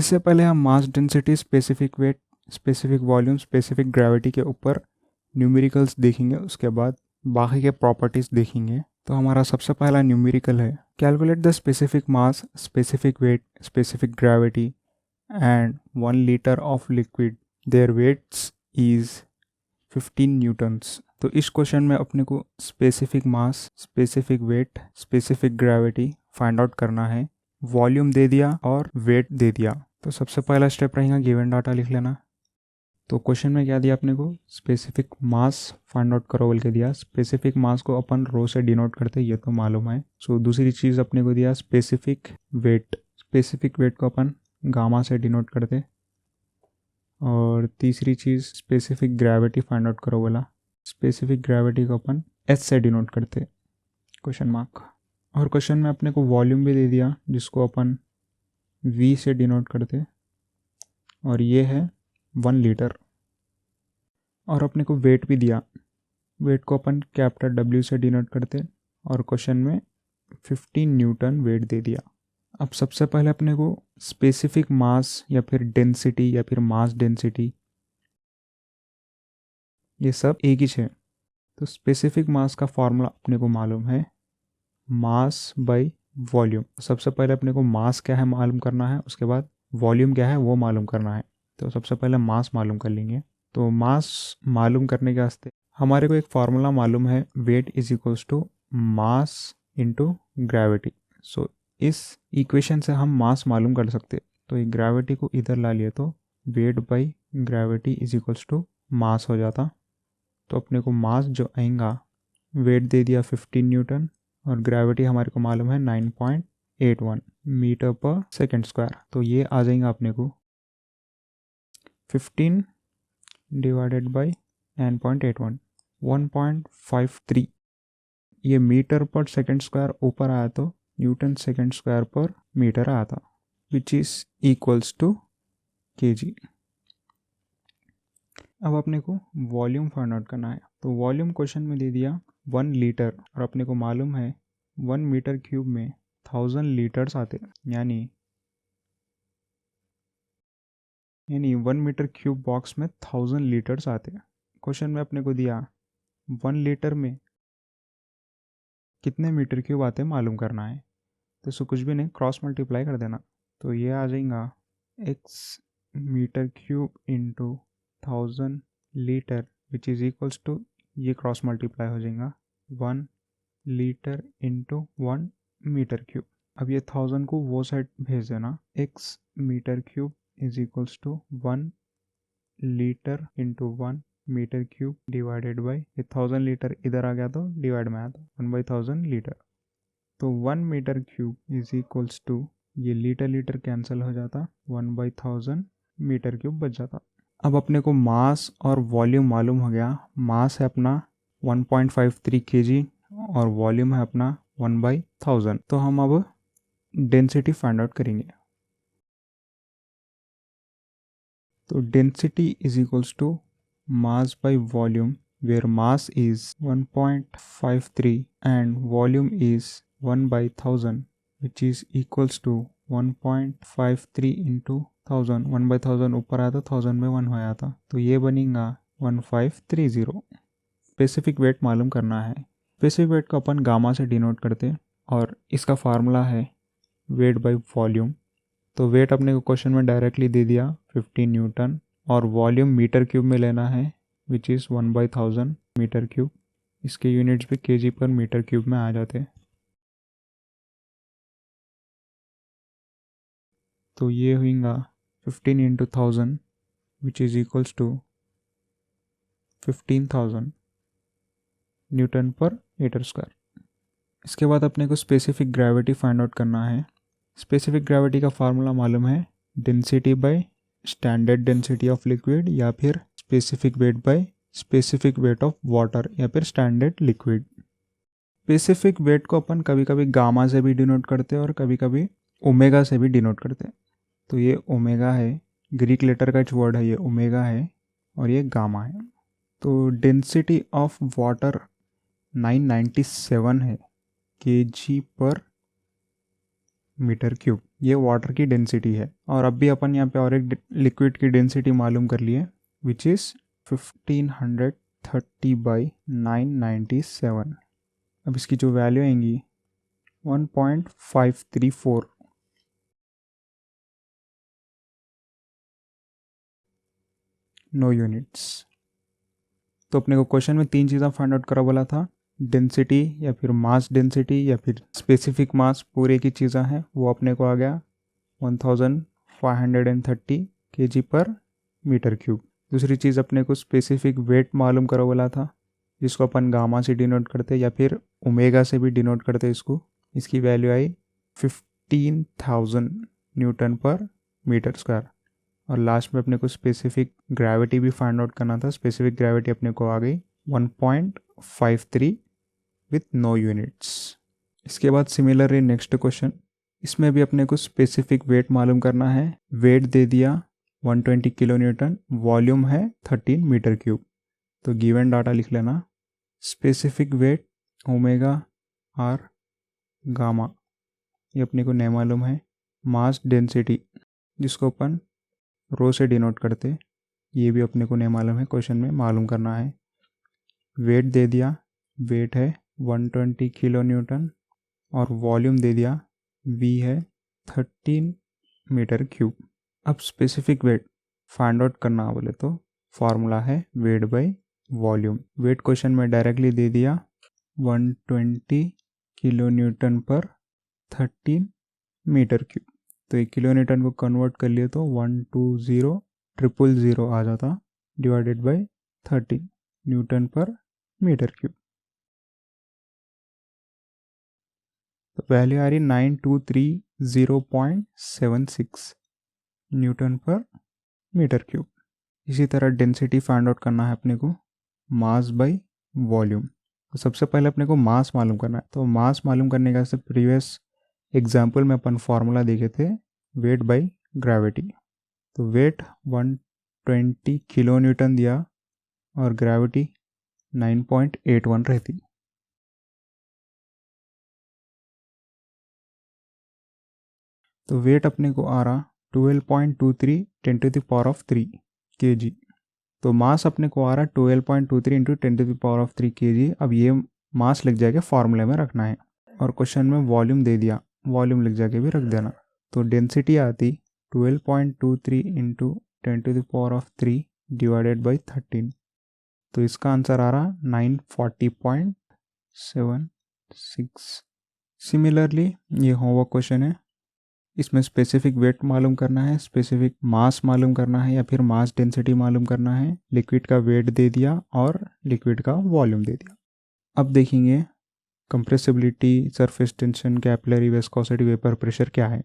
इससे पहले हम mass density, specific weight, specific volume, specific gravity के ऊपर न्यूमेरिकल्स देखेंगे, उसके बाद बाकी के प्रॉपर्टीज़ देखेंगे। तो हमारा सबसे पहला न्यूमेरिकल है, calculate the specific mass, specific weight, specific gravity and 1 litre of liquid, their weights is 15 newtons. तो इस क्वेश्चन में अपने को specific mass, specific weight, specific gravity find out करना है। वॉल्यूम दे दिया और वेट दे दिया। तो सबसे पहला स्टेप रहेगा गिवन डाटा लिख लेना। तो क्वेश्चन में क्या दिया अपने को, स्पेसिफिक मास फाइंड आउट करो बोल के दिया। स्पेसिफिक मास को अपन रो से डिनोट करते, ये तो मालूम है। सो दूसरी चीज़ अपने को दिया स्पेसिफिक वेट। स्पेसिफिक वेट को अपन गामा से डिनोट करते। और तीसरी चीज़ स्पेसिफिक ग्रेविटी फाइंड आउट करो बोला। स्पेसिफिक ग्रेविटी को अपन एच से डिनोट करते, क्वेश्चन मार्क। और क्वेश्चन में अपने को वॉल्यूम भी दे दिया, जिसको अपन वी से डिनोट करते, और ये है 1 लीटर। और अपने को वेट भी दिया, वेट को अपन कैपिटल डब्ल्यू से डिनोट करते, और क्वेश्चन में 15 न्यूटन वेट दे दिया। अब सबसे पहले अपने को स्पेसिफिक मास या फिर डेंसिटी या फिर मास डेंसिटी, ये सब एक ही है। तो स्पेसिफिक मास का फॉर्मूला अपने को मालूम है, मास बाय वॉल्यूम। सबसे पहले अपने को मास क्या है मालूम करना है, उसके बाद वॉल्यूम क्या है वो मालूम करना है। तो सबसे पहले मास मालूम कर लेंगे। तो मास मालूम करने के वास्ते हमारे को एक फार्मूला मालूम है, weight is equals to mass into gravity. So इस इक्वेशन से हम मास मालूम कर सकते। तो ये ग्रेविटी को इधर ला लिए तो weight by gravity is equals to mass हो जाता। तो अपने को मास जो आएगा, वेट दे दिया 15 न्यूटन और ग्रेविटी हमारे को मालूम है 9.81 मीटर पर सेकेंड स्क्वायर। तो ये आ जाएगा अपने को 15 डिवाइडेड बाई 9.81, 1.53। ये मीटर पर सेकेंड स्क्वायर ऊपर आया तो न्यूटन सेकेंड स्क्वायर पर मीटर आया था, which is equals to kg. अब अपने को वॉल्यूम फाइंड आउट करना है। तो वॉल्यूम क्वेश्चन में दे दिया 1 लीटर, और अपने को मालूम है 1 मीटर क्यूब में 1000 लीटर्स आते, यानी 1 मीटर क्यूब बॉक्स में 1000 लीटर्स आते। क्वेश्चन में अपने को दिया 1 लीटर में कितने मीटर क्यूब आते मालूम करना है। तो इसको कुछ भी नहीं, क्रॉस मल्टीप्लाई कर देना। तो ये आ जाएगा x metre cube into 1000 litre which is equals to, ये क्रॉस मल्टीप्लाई हो जाएगा 1 लीटर इंटू 1 मीटर क्यूब। अब ये 1000 को वो साइड भेज देना, x metre cube is equals to 1 litre into 1 metre cube divided by, ये 1000 लीटर इधर आ गया तो डिवाइड में आया तो 1/1000 लीटर। तो 1 metre cube is equals to, ये लीटर लीटर कैंसिल हो जाता, 1/1000 मीटर क्यूब बच जाता। अब अपने को मास और वॉल्यूम मालूम हो गया। मास है अपना 1.53 kg और वॉल्यूम है अपना 1/1000। तो हम अब डेंसिटी फाइंड आउट करेंगे। तो density is equals to mass by volume, where mass is 1.53 and volume is 1/1000 which is equals to 1.53 into 1000। 1/1000 ऊपर आया था, 1000 में 1 होया था, तो ये बनेगा 1530। स्पेसिफिक वेट मालूम करना है। स्पेसिफिक वेट को अपन गामा से डिनोट करते, और इसका फार्मूला है वेट बाय वॉल्यूम। तो वेट अपने को क्वेश्चन में डायरेक्टली दे दिया 15 न्यूटन, और वॉल्यूम मीटर क्यूब में लेना है विच इज़ 1/1000 मीटर क्यूब। इसके यूनिट्स भी केजी पर मीटर क्यूब में आ जाते। तो ये होगा 15 into 1000 which is equals to 15000 newton पर मीटर स्क्वायर। इसके बाद अपने को स्पेसिफिक ग्रेविटी फाइंड आउट करना है। स्पेसिफिक ग्रेविटी का फार्मूला मालूम है, density by standard density of liquid, या फिर specific weight by specific weight of water, या फिर स्टैंडर्ड लिक्विड। स्पेसिफिक वेट को अपन कभी कभी गामा से भी डिनोट करते हैं और कभी कभी ओमेगा से भी डिनोट करते हैं। तो ये ओमेगा है, ग्रीक लेटर का वर्ड है, ये ओमेगा है, और ये गामा है। तो डेंसिटी ऑफ वाटर 997 है केजी पर मीटर क्यूब। ये वाटर की डेंसिटी है। और अब भी अपन यहाँ पे और एक लिक्विड की डेंसिटी मालूम कर लिए, विच इज़ 1530/997। अब इसकी जो वैल्यू आएंगी 1.534। No units. तो अपने को क्वेश्चन में 3 चीज़ें फाइंड आउट करा बोला था, डेंसिटी या फिर मास डेंसिटी या फिर स्पेसिफिक मास, पूरे की चीज़ें हैं, वो अपने को आ गया 1530 kg पर मीटर क्यूब। दूसरी चीज़ अपने को स्पेसिफिक वेट मालूम करो बोला था, जिसको अपन गामा से डिनोट करते या फिर ओमेगा से भी डिनोट करते इसको। इसकी वैल्यू आई 15,000 न्यूटन पर मीटर स्क्वायर। और लास्ट में अपने को स्पेसिफिक ग्रेविटी भी फाइंड आउट करना था। स्पेसिफिक ग्रेविटी अपने को आ गई 1.53 विथ नो यूनिट्स। इसके बाद सिमिलरली नेक्स्ट क्वेश्चन, इसमें भी अपने को स्पेसिफिक वेट मालूम करना है। वेट दे दिया 120 किलो न्यूटन, वॉल्यूम है 13 मीटर क्यूब। तो गिवन डाटा लिख लेना, specific weight omega or gamma, ये अपने को नहीं मालूम है। मास डेंसिटी, जिसको अपन रो से डिनोट करते, ये भी अपने को नहीं मालूम है, क्वेश्चन में मालूम करना है। वेट दे दिया, वेट है 120 किलो न्यूटन और वॉल्यूम दे दिया, V है 13 मीटर क्यूब। अब स्पेसिफिक वेट फाइंड आउट करना बोले तो फॉर्मूला है weight by volume. Weight question में डायरेक्टली दे दिया 120 किलो न्यूटन पर 13 मीटर क्यूब। तो एक किलो न्यूटन को कन्वर्ट कर लिए तो 120,000 आ जाता, डिवाइडेड बाय 13 न्यूटन पर मीटर क्यूब। तो वैल्यू आ रही 9230.76 न्यूटन पर मीटर क्यूब। इसी तरह डेंसिटी फाइंड आउट करना है अपने को, मास बाय वॉल्यूम। तो सबसे पहले अपने को मास मालूम करना है। तो मास मालूम करने का, प्रीवियस एग्जाम्पल में अपन फॉर्मूला देखे थे वेट बाय ग्रेविटी। तो वेट 120 किलो न्यूटन दिया और ग्रेविटी 9.81 रहती। तो वेट अपने को आ रहा 12.23 10⁻³ kg। तो मास अपने को आ रहा 12.23 इंटू 10⁻³ kg। अब ये मास लिख जाके फॉर्मूले में रखना है। और क्वेश्चन में वॉल्यूम दे दिया, वॉल्यूम लिख जाके भी रख देना। तो डेंसिटी आती 12.23 इंटू 10⁻³ डिवाइडेड बाई 13। तो इसका आंसर आ रहा 940.76। सिमिलरली ये होमवर्क क्वेश्चन है, इसमें स्पेसिफिक वेट मालूम करना है, स्पेसिफिक मास मालूम करना है या फिर मास डेंसिटी मालूम करना है। लिक्विड का वेट दे दिया और लिक्विड का वॉल्यूम दे दिया। अब देखेंगे compressibility, surface tension, capillary viscosity, vapour pressure क्या है।